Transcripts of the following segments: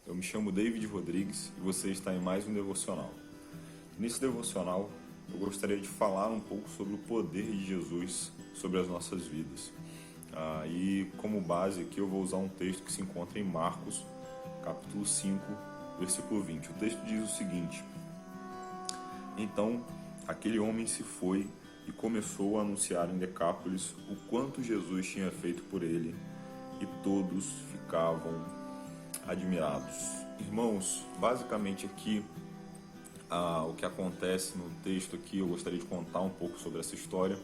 Eu me chamo David Rodrigues e você está em mais um devocional. Nesse devocional, eu gostaria de falar um pouco sobre o poder de Jesus sobre as nossas vidas. E como base aqui eu vou usar um texto que se encontra em Marcos, capítulo 5, versículo 20. O texto diz o seguinte: Então, aquele homem se foi e começou a anunciar em Decápolis o quanto Jesus tinha feito por ele, e todos ficavam admirados. Irmãos, basicamente aqui o que acontece no texto aqui, eu gostaria de contar um pouco sobre essa história.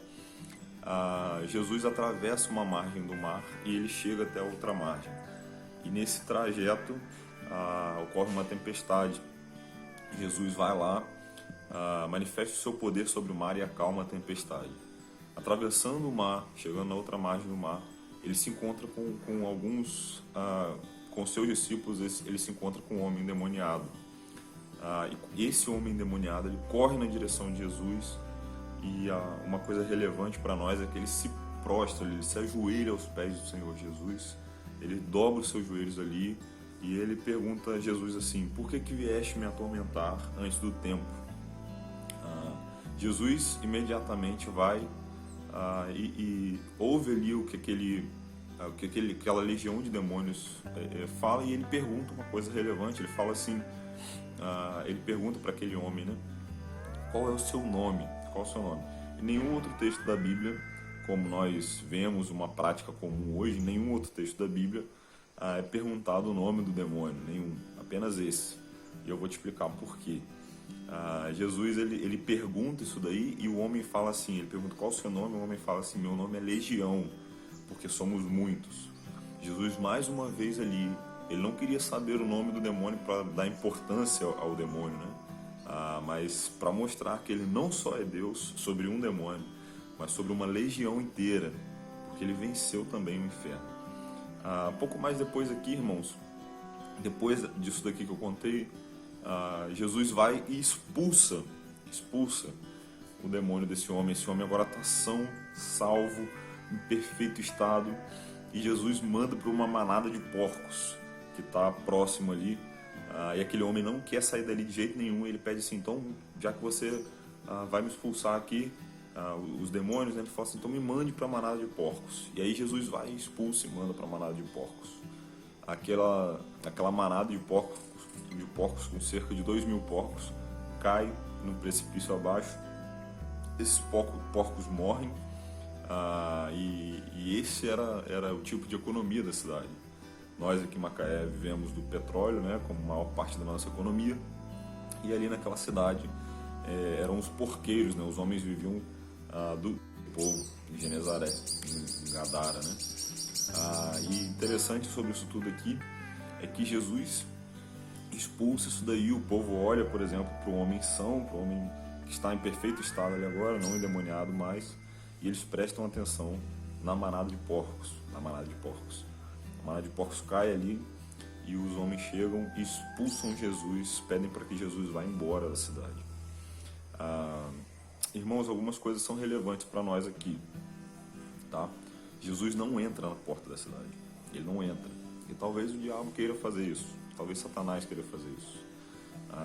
Jesus atravessa uma margem do mar e ele chega até a outra margem. E nesse trajeto ocorre uma tempestade. Jesus vai lá, manifesta o seu poder sobre o mar e acalma a tempestade. Atravessando o mar, chegando na outra margem do mar, ele se encontra com alguns, com seus discípulos, ele se encontra com um homem endemoniado. E esse homem endemoniado, ele corre na direção de Jesus, e uma coisa relevante para nós é que ele se prostra, ele se ajoelha aos pés do Senhor Jesus, ele dobra os seus joelhos ali, e ele pergunta a Jesus assim: por que vieste me atormentar antes do tempo? Jesus imediatamente vai e ouve ali o que aquela legião de demônios fala, e ele pergunta uma coisa relevante. Ele fala assim, ele pergunta para aquele homem, né, qual é o seu nome? Qual é o seu nome? Em nenhum outro texto da Bíblia, como nós vemos uma prática comum hoje, em nenhum outro texto da Bíblia é perguntado o nome do demônio, nenhum, apenas esse. E eu vou te explicar por quê. Jesus ele pergunta isso daí, e o homem fala assim, ele pergunta qual é o seu nome, o homem fala assim: meu nome é Legião, porque somos muitos. Jesus, mais uma vez ali, ele não queria saber o nome do demônio para dar importância ao demônio, né? Mas para mostrar que ele não só é Deus sobre um demônio, mas sobre uma legião inteira, porque ele venceu também o inferno. Pouco mais depois aqui, irmãos, depois disso daqui que eu contei, Jesus vai e expulsa o demônio desse homem. Esse homem agora está são, salvo, em perfeito estado, e Jesus manda para uma manada de porcos que está próximo ali, e aquele homem não quer sair dali de jeito nenhum. Ele pede assim: então, já que você vai me expulsar aqui, os demônios, né, ele fala assim: então me mande para a manada de porcos. E aí Jesus vai e expulsa e manda para a manada de porcos. Aquela manada de porcos com cerca de 2.000 porcos cai no precipício abaixo. Esses porcos morrem, e esse era o tipo de economia da cidade. Nós aqui em Macaé vivemos do petróleo, né, como a maior parte da nossa economia, e ali naquela cidade eram os porqueiros, né, os homens viviam do povo de Genezaré, em Gadara, né. E interessante sobre isso tudo aqui é que Jesus expulsa isso daí. O povo olha, por exemplo, para o homem são, para o homem que está em perfeito estado ali agora, não endemoniado mais, e eles prestam atenção na manada de porcos. A manada de porcos cai ali, e os homens chegam e expulsam Jesus, pedem para que Jesus vá embora da cidade. Irmãos, algumas coisas são relevantes para nós aqui, tá? Jesus não entra na porta da cidade, ele não entra. E talvez o diabo queira fazer isso, talvez Satanás queira fazer isso,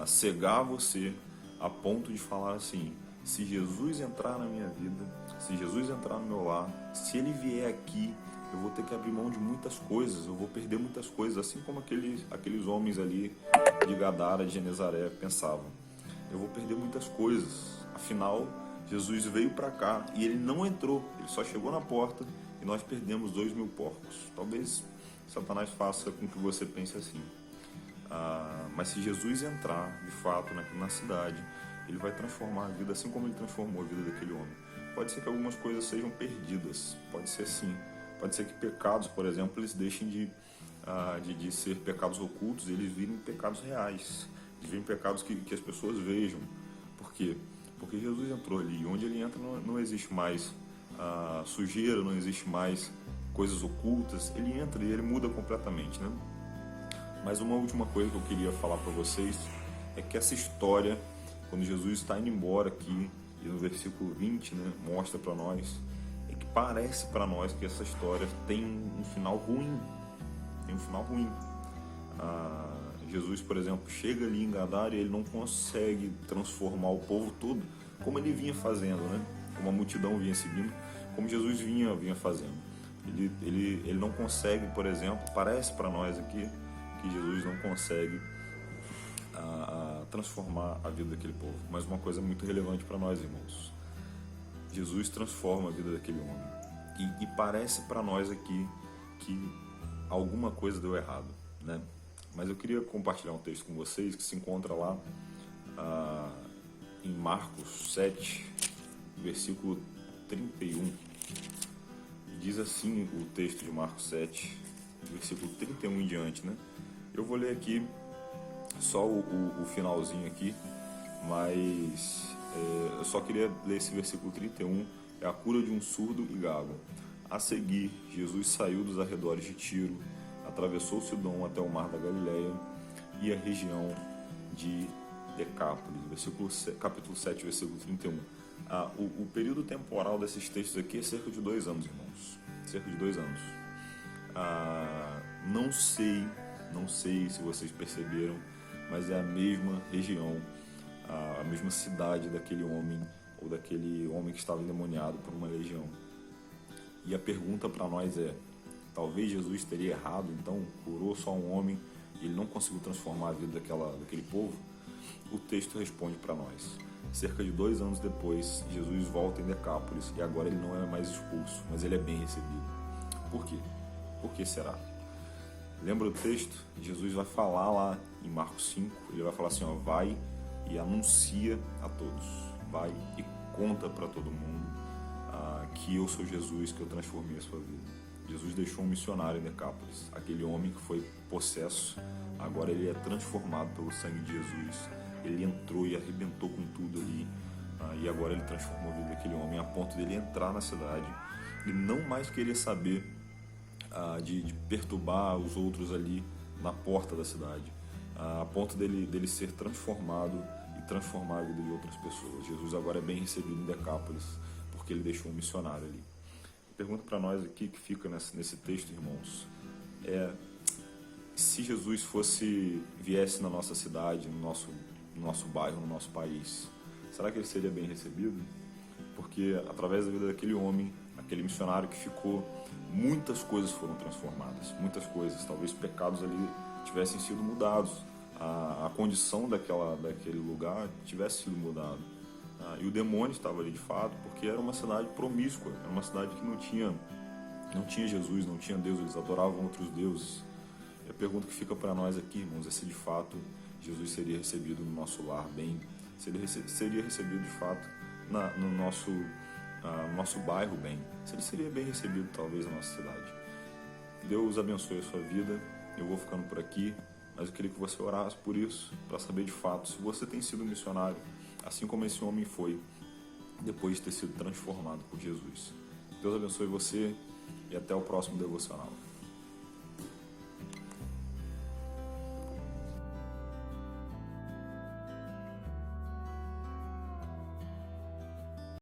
cegar você a ponto de falar assim: se Jesus entrar na minha vida, se Jesus entrar no meu lar, se ele vier aqui, eu vou ter que abrir mão de muitas coisas, eu vou perder muitas coisas, assim como aqueles homens ali de Gadara, de Genezaré, pensavam. Eu vou perder muitas coisas, afinal, Jesus veio para cá e ele não entrou, ele só chegou na porta, e nós perdemos 2.000 porcos. Talvez Satanás faça com que você pense assim. Mas se Jesus entrar, de fato, na cidade, ele vai transformar a vida, assim como ele transformou a vida daquele homem. Pode ser que algumas coisas sejam perdidas, pode ser sim. Pode ser que pecados, por exemplo, eles deixem de ser pecados ocultos, e eles virem pecados reais, eles virem pecados que as pessoas vejam. Por quê? Porque Jesus entrou ali, e onde ele entra não existe mais sujeira, não existe mais coisas ocultas. Ele entra e ele muda completamente, né? Mas uma última coisa que eu queria falar para vocês é que essa história, quando Jesus está indo embora aqui, e no versículo 20, né, mostra para nós, é que parece para nós que essa história tem um final ruim. Tem um final ruim. Jesus, por exemplo, chega ali em Gadara e ele não consegue transformar o povo todo como ele vinha fazendo, né? Como a multidão vinha seguindo, como Jesus vinha fazendo. Ele não consegue, por exemplo, parece para nós aqui que Jesus não consegue transformar a vida daquele povo. Mas uma coisa muito relevante para nós, irmãos: Jesus transforma a vida daquele homem. E parece para nós aqui que alguma coisa deu errado, né? Mas eu queria compartilhar um texto com vocês que se encontra lá em Marcos 7, versículo 31. Diz assim o texto de Marcos 7, versículo 31 em diante, né? Eu vou ler aqui só o finalzinho aqui, mas eu só queria ler esse versículo 31, é a cura de um surdo e gago. A seguir, Jesus saiu dos arredores de Tiro, atravessou Sidom até o mar da Galileia e a região de Decápolis. Capítulo 7, versículo 31. O período temporal desses textos aqui é cerca de 2 anos, irmãos. Cerca de 2 anos. Não sei se vocês perceberam, mas é a mesma região, a mesma cidade daquele homem, ou daquele homem que estava endemoniado por uma legião. E a pergunta para nós é: talvez Jesus teria errado, então curou só um homem e ele não conseguiu transformar a vida daquele povo? O texto responde para nós. Cerca de 2 anos depois, Jesus volta em Decápolis e agora ele não é mais expulso, mas ele é bem recebido. Por quê? Por que será? Lembra o texto? Jesus vai falar lá em Marcos 5, ele vai falar assim, vai e anuncia a todos, vai e conta para todo mundo que eu sou Jesus, que eu transformei a sua vida. Jesus deixou um missionário em Decápolis, aquele homem que foi possesso, agora ele é transformado pelo sangue de Jesus. Ele entrou e arrebentou com tudo ali, e agora ele transformou a vida daquele homem a ponto dele entrar na cidade e não mais querer saber de perturbar os outros ali na porta da cidade, a ponto dele ser transformado e transformar a vida de outras pessoas. Jesus agora é bem recebido em Decápolis porque ele deixou um missionário ali. Pergunta para nós aqui que fica nesse texto, irmãos, se Jesus viesse na nossa cidade, no nosso bairro, no nosso país, será que ele seria bem recebido? Porque através da vida daquele homem, aquele missionário que ficou, muitas coisas foram transformadas, muitas coisas, talvez pecados ali tivessem sido mudados, a condição daquele lugar tivesse sido mudada, e o demônio estava ali de fato, porque era uma cidade promíscua, era uma cidade que não tinha Jesus, não tinha Deus, eles adoravam outros deuses. E a pergunta que fica para nós aqui, irmãos, é se de fato Jesus seria recebido no nosso lar bem, se ele seria recebido de fato no nosso bairro bem, se ele seria bem recebido talvez na nossa cidade. Deus abençoe a sua vida. Eu vou ficando por aqui, mas eu queria que você orasse por isso, para saber de fato se você tem sido missionário, assim como esse homem foi, depois de ter sido transformado por Jesus. Deus abençoe você e até o próximo devocional.